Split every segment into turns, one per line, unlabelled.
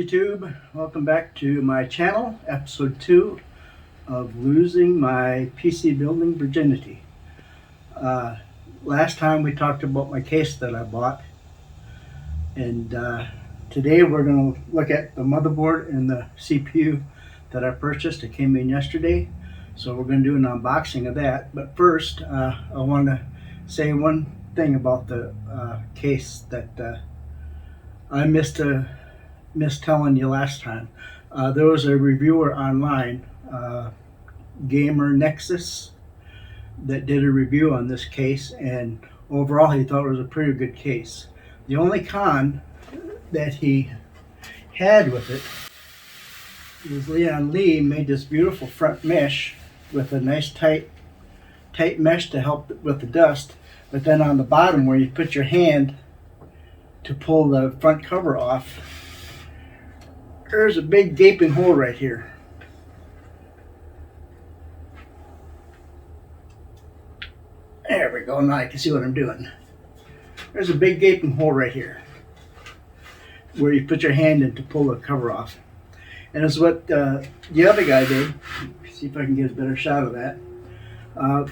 YouTube, welcome back to my channel, episode 2 of losing my PC building virginity. Last time we talked about my case that I bought, and today we're going to look at the motherboard and the CPU that I purchased. It came in yesterday, so we're going to do an unboxing of that. But first, I want to say one thing about the case that I missed telling you last time. There was a reviewer online, Gamer Nexus, that did a review on this case, and overall he thought it was a pretty good case. The only con that he had with it was Leon Lee made this beautiful front mesh with a nice tight mesh to help with the dust, but then on the bottom where you put your hand to pull the front cover off, there's a big gaping hole right here. There we go, now I can see what I'm doing. There's a big gaping hole right here where you put your hand in to pull the cover off. And it's what the other guy did. See if I can get a better shot of that.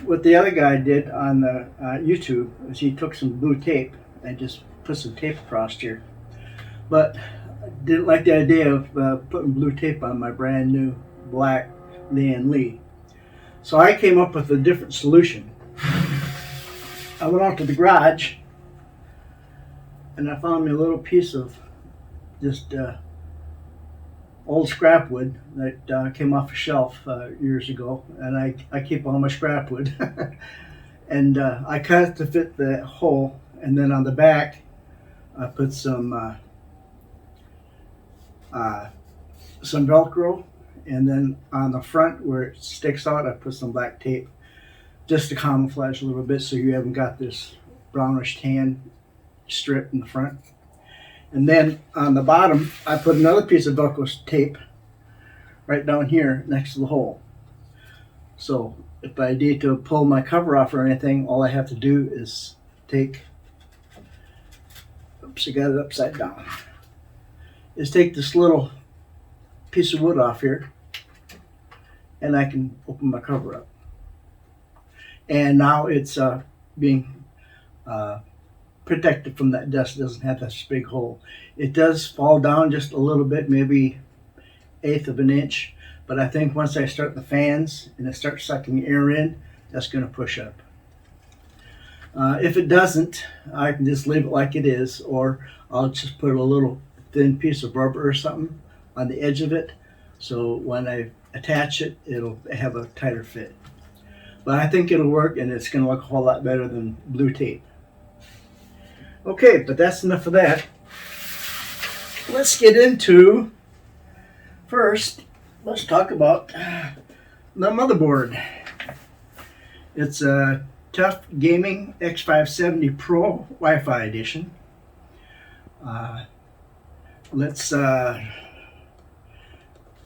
What the other guy did on the YouTube is he took some blue tape and just put some tape across here. But didn't like the idea of putting blue tape on my brand new black Leon Lee. So I came up with a different solution. I went out to the garage and I found me a little piece of just old scrap wood that came off a shelf years ago, and I keep all my scrap wood. And I cut it to fit the hole, and then on the back I put some Velcro, and then on the front where it sticks out I put some black tape just to camouflage a little bit so you haven't got this brownish tan strip in the front. And then on the bottom I put another piece of Velcro tape right down here next to the hole. So if I need to pull my cover off or anything, all I have to do is take, oops, I got it upside down, is take this little piece of wood off here and I can open my cover up. And now it's being protected from that dust. It doesn't have this big hole. It does fall down just a little bit, maybe 1/8 of an inch, but I think once I start the fans and it starts sucking air in, that's going to push up. If it doesn't, I can just leave it like it is, or I'll just put a little thin piece of rubber or something on the edge of it, so when I attach it, it'll have a tighter fit. But I think it'll work, and it's going to look a whole lot better than blue tape. Okay, but that's enough of that. Let's get into, first, let's talk about the motherboard. It's a TUF Gaming X570 Pro Wi-Fi edition. Let's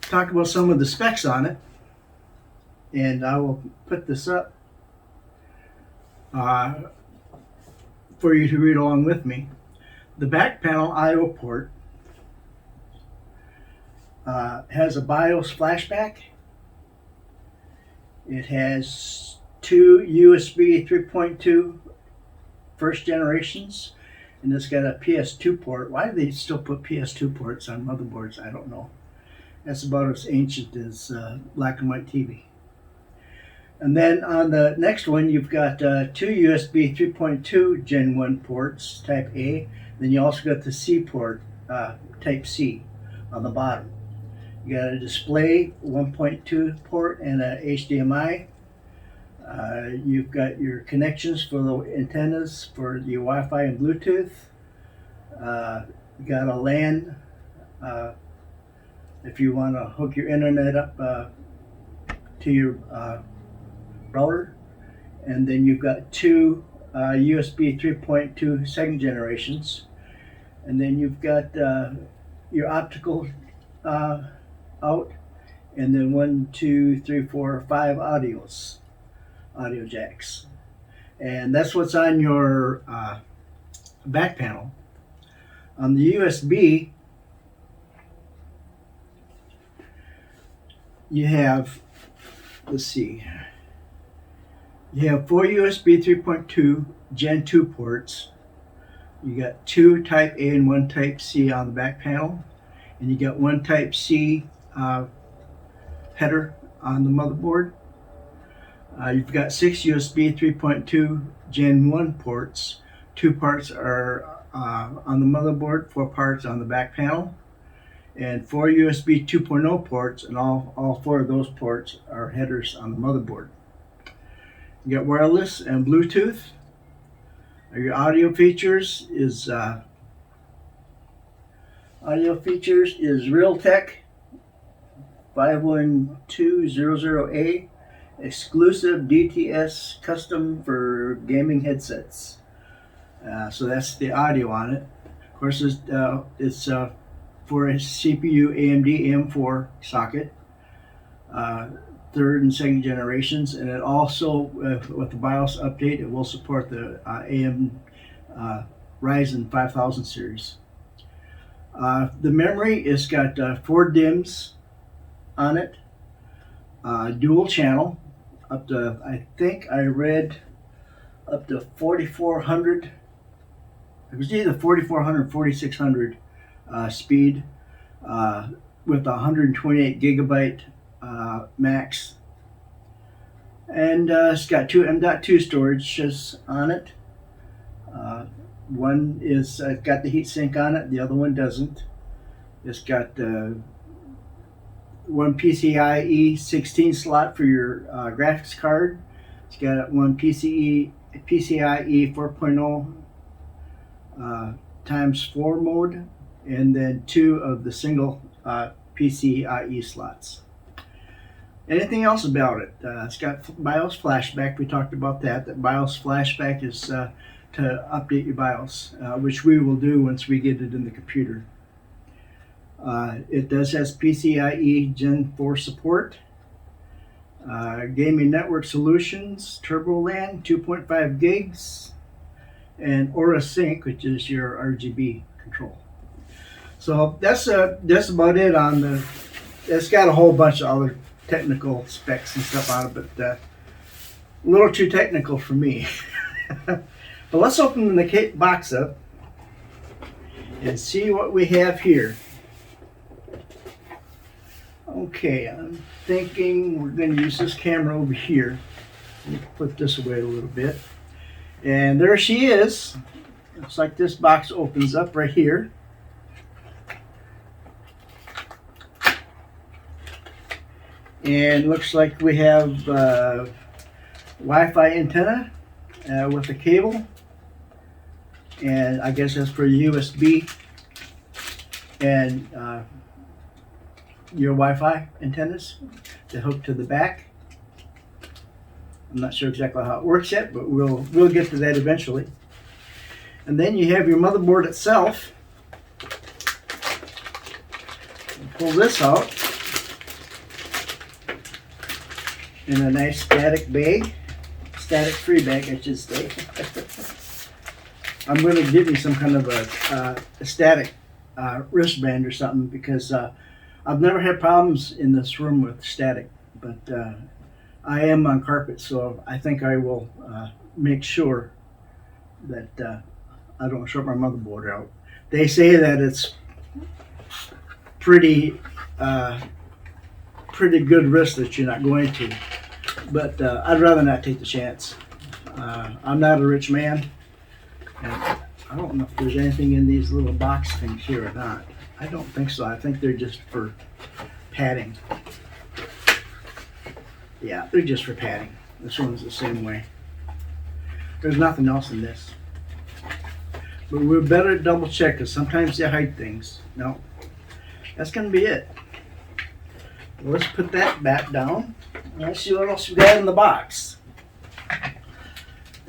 talk about some of the specs on it, and I will put this up for you to read along with me. The back panel I/O port has a BIOS flashback. It has 2 USB 3.2 first generations, and it's got a PS2 port. Why do they still put PS2 ports on motherboards? I don't know. That's about as ancient as black and white TV. And then on the next one, you've got 2 USB 3.2 Gen 1 ports, type A. Then you also got the C port, type C, on the bottom. You got a display 1.2 port and a HDMI. You've got your connections for the antennas for the Wi-Fi and Bluetooth. You got a LAN if you want to hook your internet up to your router, and then you've got 2 USB 3.2 second generations, and then you've got your optical out, and then 1, 2, 3, 4, 5 audio jacks, and that's what's on your back panel. On the USB, you have, let's see, you have 4 USB 3.2 Gen 2 ports. You got 2 Type A and 1 Type C on the back panel, and you got 1 Type C header on the motherboard. You've got 6 USB 3.2 Gen 1 ports. 2 parts are on the motherboard, 4 parts on the back panel, and 4 USB 2.0 ports, and all 4 of those ports are headers on the motherboard. You got wireless and Bluetooth. Your audio features is Realtek 51200A exclusive DTS custom for gaming headsets. So that's the audio on it. Of course, it's for a CPU AMD AM4 socket, 3rd and 2nd generations, and it also, with the BIOS update, it will support the Ryzen 5000 series. The memory has got 4 DIMMs on it, dual channel, up to, I think I read, up to 4400. It was either 4400 4600 speed, with 128 gigabyte max, and it's got 2 M.2 storages on it. One is got the heatsink on it, the other one doesn't. It's got 1 PCIe 16 slot for your graphics card. It's got 1 PCIe 4.0 times 4 mode, and then 2 of the single PCIe slots. Anything else about it? It's got BIOS flashback. We talked about that. That BIOS flashback is to update your BIOS, which we will do once we get it in the computer. It does has PCIe Gen 4 support, gaming network solutions, TurboLAN 2.5 gigs, and Aura Sync, which is your RGB control. So that's about it on the. It's got a whole bunch of other technical specs and stuff on it, but a little too technical for me. But let's open the box up and see what we have here. Okay, I'm thinking we're going to use this camera over here. Let me put this away a little bit. And there she is. Looks like this box opens up right here. And looks like we have Wi-Fi antenna with a cable. And I guess that's for USB and your Wi-Fi antennas that hook to the back. I'm not sure exactly how it works yet, but we'll get to that eventually. And then you have your motherboard itself. Pull this out in a nice static bag, static-free bag, I should say. I'm going to give you some kind of a static wristband or something, because I've never had problems in this room with static, but I am on carpet, so I think I will make sure that I don't short my motherboard out. They say that it's pretty good risk that you're not going to, but I'd rather not take the chance. I'm not a rich man, and I don't know if there's anything in these little box things here or not. I don't think so. I think they're just for padding. Yeah, they're just for padding. This one's the same way. There's nothing else in this. But we better double check, because sometimes they hide things. No, that's going to be it. Well, let's put that back down. Let's see what else we got in the box.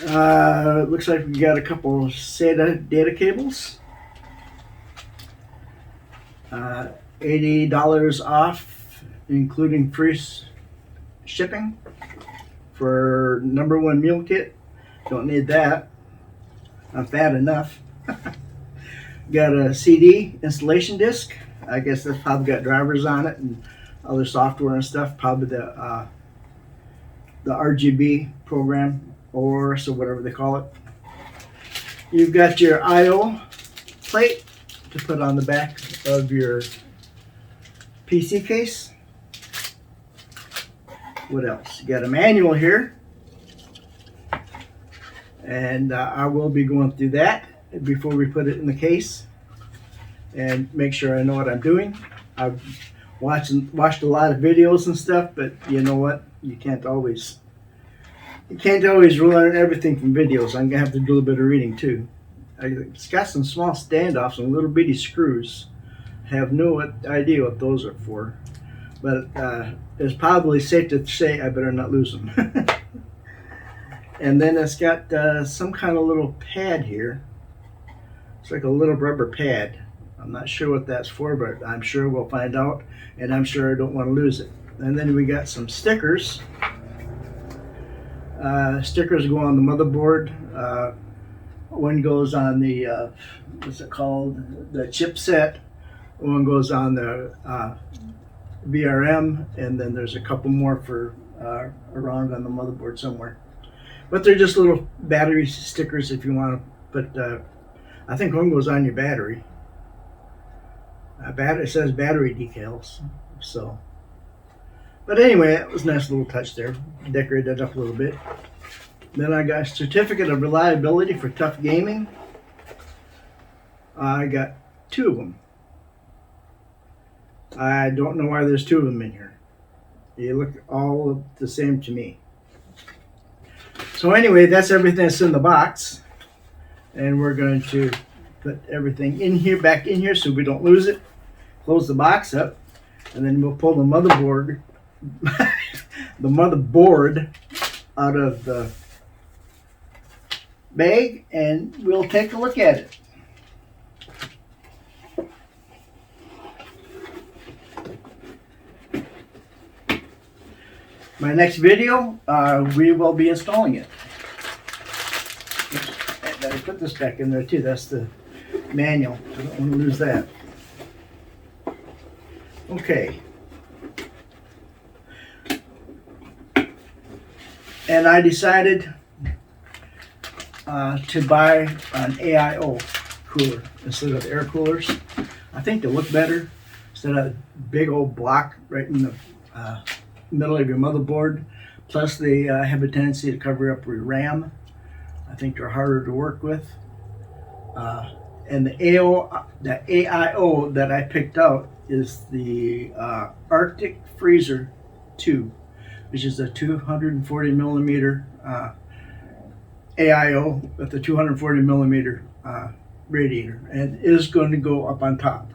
Looks like we got a couple of SATA data cables. $80 off, including free shipping for #1 meal kit. Don't need that. I'm fat enough. Got a CD installation disc. I guess that's probably got drivers on it and other software and stuff, probably the RGB program, or so whatever they call it. You've got your I/O plate to put on the back of your PC case. What else? You got a manual here, and I will be going through that before we put it in the case and make sure I know what I'm doing. I've watched a lot of videos and stuff, but you know what? You can't always learn everything from videos. I'm gonna have to do a little bit of reading too. It's got some small standoffs and little bitty screws. Have no idea what those are for, but it's probably safe to say I better not lose them. And then it's got some kind of little pad here. It's like a little rubber pad. I'm not sure what that's for, but I'm sure we'll find out, and I'm sure I don't want to lose it. And then we got some stickers. Stickers go on the motherboard. One goes on the, what's it called? The chipset. One goes on the VRM, and then there's a couple more for around on the motherboard somewhere. But they're just little battery stickers if you want to put, I think one goes on your battery. It says battery decals, so. But anyway, that was a nice little touch there. Decorated it up a little bit. Then I got a certificate of reliability for tough gaming. I got 2 of them. I don't know why there's 2 of them in here. They look all the same to me. So anyway, that's everything that's in the box. And we're going to put everything in here, back in here, so we don't lose it. Close the box up, and then we'll pull the motherboard, out of the bag, and we'll take a look at it. My next video, we will be installing it. I better put this back in there too. That's the manual. I don't want to lose that. Okay. And I decided to buy an AIO cooler instead of air coolers. I think they look better instead of a big old block right in the middle of your motherboard. Plus they have a tendency to cover up your RAM. I think they're harder to work with. And the AIO that I picked out is the Arctic Freezer 2, which is a 240 millimeter AIO with a 240 millimeter radiator, and it is going to go up on top.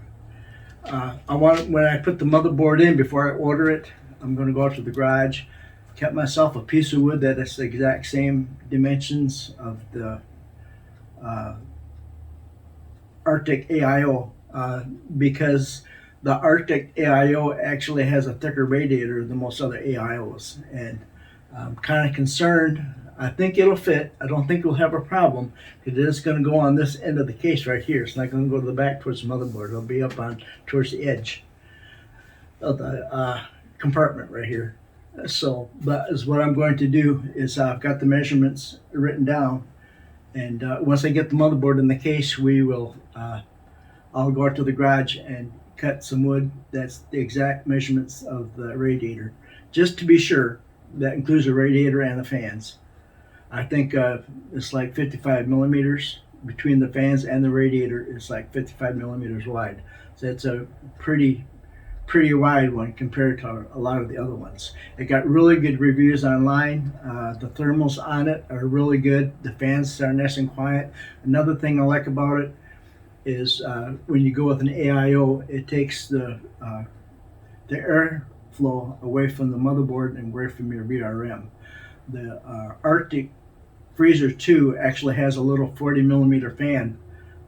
When I put the motherboard in, before I order it, I'm going to go out to the garage, cut myself a piece of wood that is the exact same dimensions of the Arctic AIO, because the Arctic AIO actually has a thicker radiator than most other AIOs, and I'm kind of concerned. I think it'll fit. I don't think we'll have a problem, because it is going to go on this end of the case right here. It's not going to go to the back towards the motherboard. It'll be up on towards the edge of the compartment right here. So, but is what I'm going to do is I've got the measurements written down, and once I get the motherboard in the case, we will. I'll go out to the garage and cut some wood that's the exact measurements of the radiator, just to be sure. That includes the radiator and the fans. I think it's like 55 millimeters between the fans and the radiator. It's like 55 millimeters wide. So it's a pretty wide one compared to a lot of the other ones. It got really good reviews online. The thermals on it are really good. The fans are nice and quiet. Another thing I like about it is when you go with an AIO, it takes the airflow away from the motherboard and away from your VRM. The Arctic Freezer 2 actually has a little 40 millimeter fan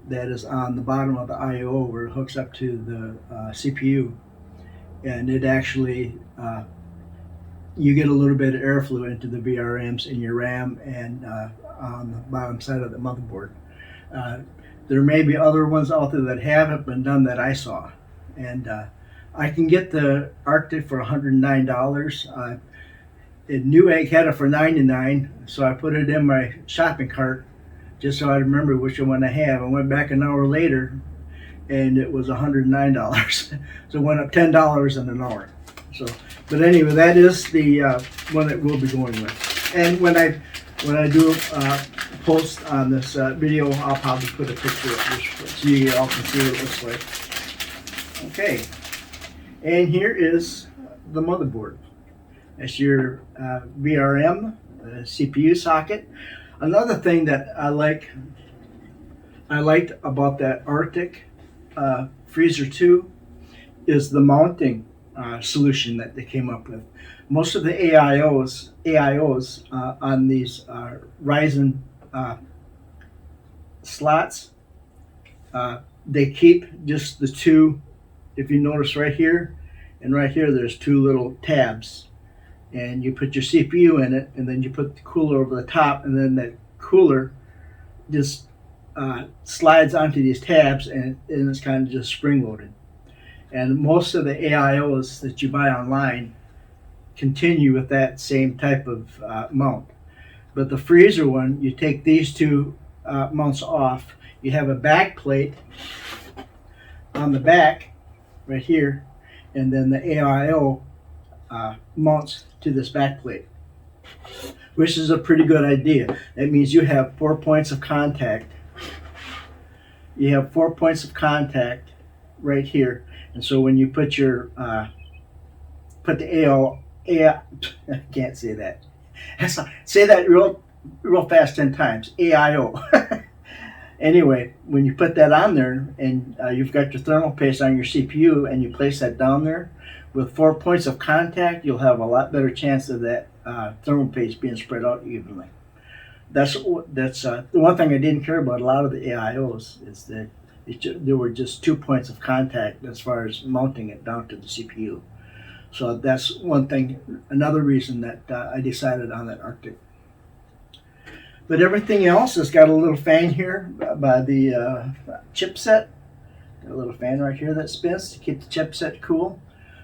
that is on the bottom of the IO where it hooks up to the CPU, and it actually you get a little bit of airflow into the VRMs in your RAM and on the bottom side of the motherboard. There may be other ones out there that haven't been done that I saw, and I can get the Arctic for $109. Newegg had it for $99, so I put it in my shopping cart just so I remember which one I have. I went back an hour later, and it was $109. So it went up $10 in an hour. So, but anyway, that is the one that we'll be going with. And when I do post on this video, I'll probably put a picture of this so you all can see what it looks like. Okay, and here is the motherboard. That's your VRM CPU socket. Another thing that I liked about that Arctic Freezer 2 is the mounting solution that they came up with. Most of the AIOs on these Ryzen slots, they keep just the two. If you notice right here and right here, there's two little tabs, and you put your CPU in it, and then you put the cooler over the top, and then that cooler just slides onto these tabs, and it's kind of just spring loaded. And most of the AIOs that you buy online continue with that same type of mount. But the freezer one, you take these two mounts off. You have a back plate on the back right here, and then the AIO mounts to this back plate, which is a pretty good idea. That means you have 4 points of contact. You have 4 points of contact right here, and so when you put your put the I can't say that. Say that real fast 10 times. AIO. Anyway, when you put that on there, and you've got your thermal paste on your CPU, and you place that down there, with 4 points of contact, you'll have a lot better chance of that thermal paste being spread out evenly. That's the one thing I didn't care about a lot of the AIOs is that there were just 2 points of contact as far as mounting it down to the CPU. So that's one thing, another reason that I decided on that Arctic. But everything else has got a little fan here by the chipset. Got a little fan right here that spins to keep the chipset cool.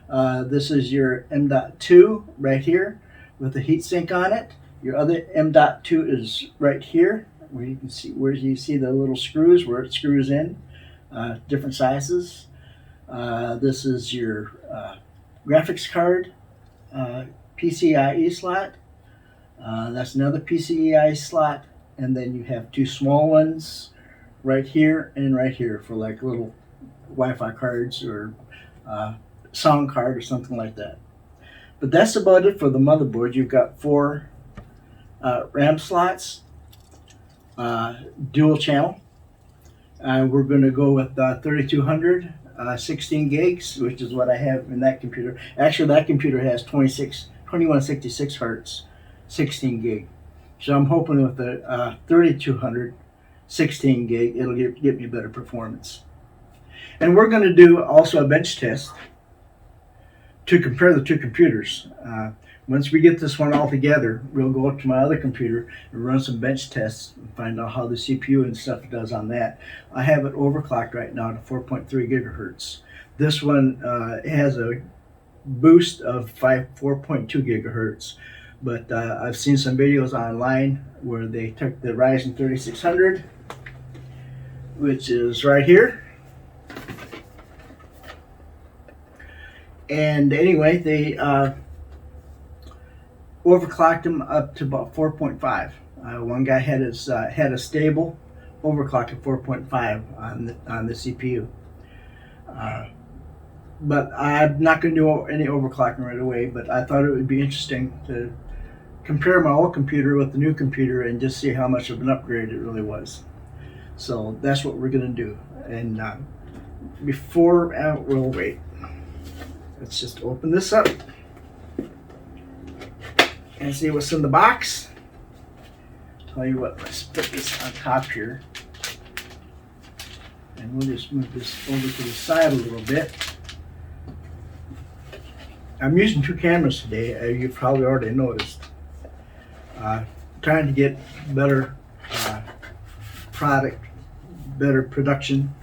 This is your M.2 right here with the heatsink on it. Your other M.2 is right here, where you can see the little screws where it screws in, different sizes. This is your graphics card PCIe slot. That's another PCIe slot, and then you have two small ones right here and right here for like little Wi-Fi cards or sound card or something like that. But that's about it for the motherboard. You've got 4 RAM slots, dual channel. We're going to go with 3200 16 gigs, which is what I have in that computer. Actually, that computer has 2166 hertz 16 gig. So I'm hoping with the 3200 16 gig, it'll get me better performance. And we're going to do also a bench test to compare the two computers. Once we get this one all together, we'll go up to my other computer and run some bench tests and find out how the CPU and stuff does on that. I have it overclocked right now to 4.3 gigahertz. This one has a boost of 4.2 gigahertz. But I've seen some videos online where they took the Ryzen 3600, which is right here. And anyway, they overclocked them up to about 4.5. One guy had a stable overclock of 4.5 on the CPU. But I'm not going to do any overclocking right away. But I thought it would be interesting to compare my old computer with the new computer and just see how much of an upgrade it really was. So that's what we're going to do. And before we'll wait. Let's just open this up and see what's in the box. Tell you what, let's put this on top here. And we'll just move this over to the side a little bit. I'm using 2 cameras today, you've probably already noticed. Trying to get better product, better production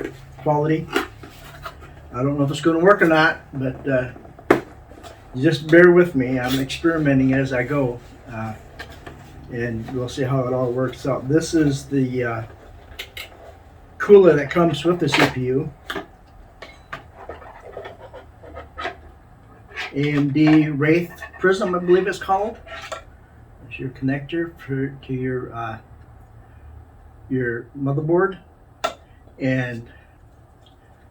quality. I don't know if it's going to work or not, but just bear with me. I'm experimenting as I go, and we'll see how it all works out. This is the cooler that comes with the CPU. AMD Wraith Prism, I believe it's called. It's your connector to your motherboard, and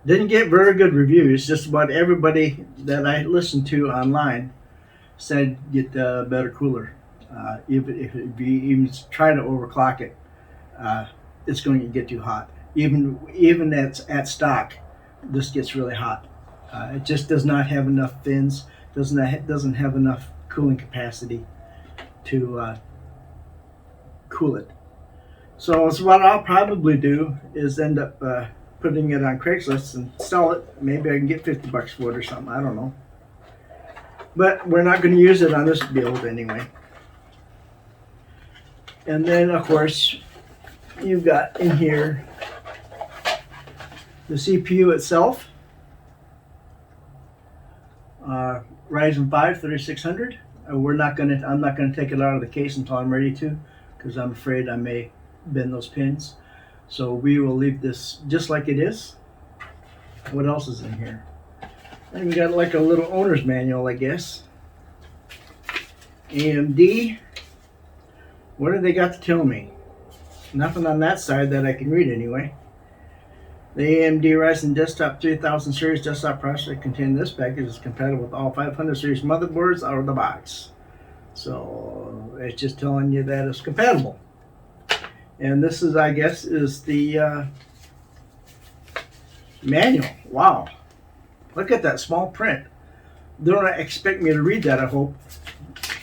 didn't get very good reviews. Just about everybody that I listened to online said get a better cooler. Even if you even try to overclock it, it's going to get too hot. Even at stock, this gets really hot. It just does not have enough fins. Doesn't have enough cooling capacity to cool it. So what I'll probably do is end up putting it on Craigslist and sell it. Maybe I can get 50 bucks for it or something. I don't know. But we're not going to use it on this build anyway. And then, of course, you've got in here the CPU itself. Ryzen 5 3600. I'm not gonna take it out of the case until I'm ready to, because I'm afraid I may bend those pins. So we will leave this just like it is. What else is in here? And we got like a little owner's manual, I guess. AMD. What do they got to tell me? Nothing on that side that I can read anyway. The AMD Ryzen Desktop 3000 series desktop processor contained in this package is compatible with all 500 series motherboards out of the box. So it's just telling you that it's compatible. And this is, I guess, is the manual. Wow. Look at that small print. They don't expect me to read that, I hope.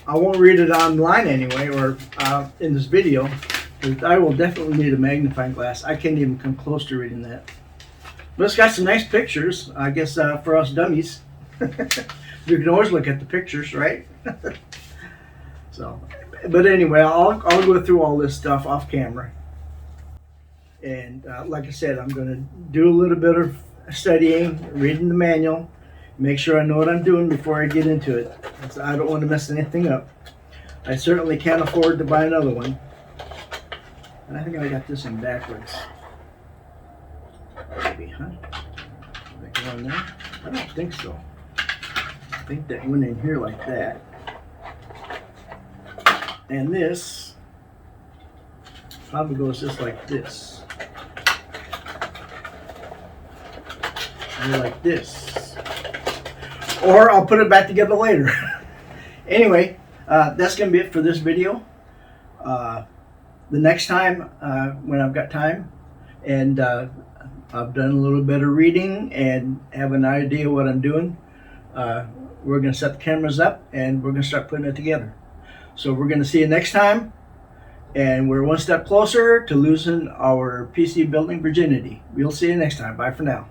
I won't read it online anyway, or in this video. I will definitely need a magnifying glass. I can't even come close to reading that. But it's got some nice pictures, I guess, for us dummies. You can always look at the pictures, right? So, but anyway, I'll go through all this stuff off camera. And like I said, I'm going to do a little bit of studying, reading the manual, make sure I know what I'm doing before I get into it. So I don't want to mess anything up. I certainly can't afford to buy another one. And I think I got this one backwards. Maybe, huh? Did that go on there? I don't think so. I think that went in here like that. And this probably goes just like this. Or like this. Or I'll put it back together later. Anyway, that's going to be it for this video. The next time, when I've got time, and I've done a little bit of reading and have an idea what I'm doing, we're going to set the cameras up and we're going to start putting it together. So we're going to see you next time, and we're one step closer to losing our PC building virginity. We'll see you next time. Bye for now.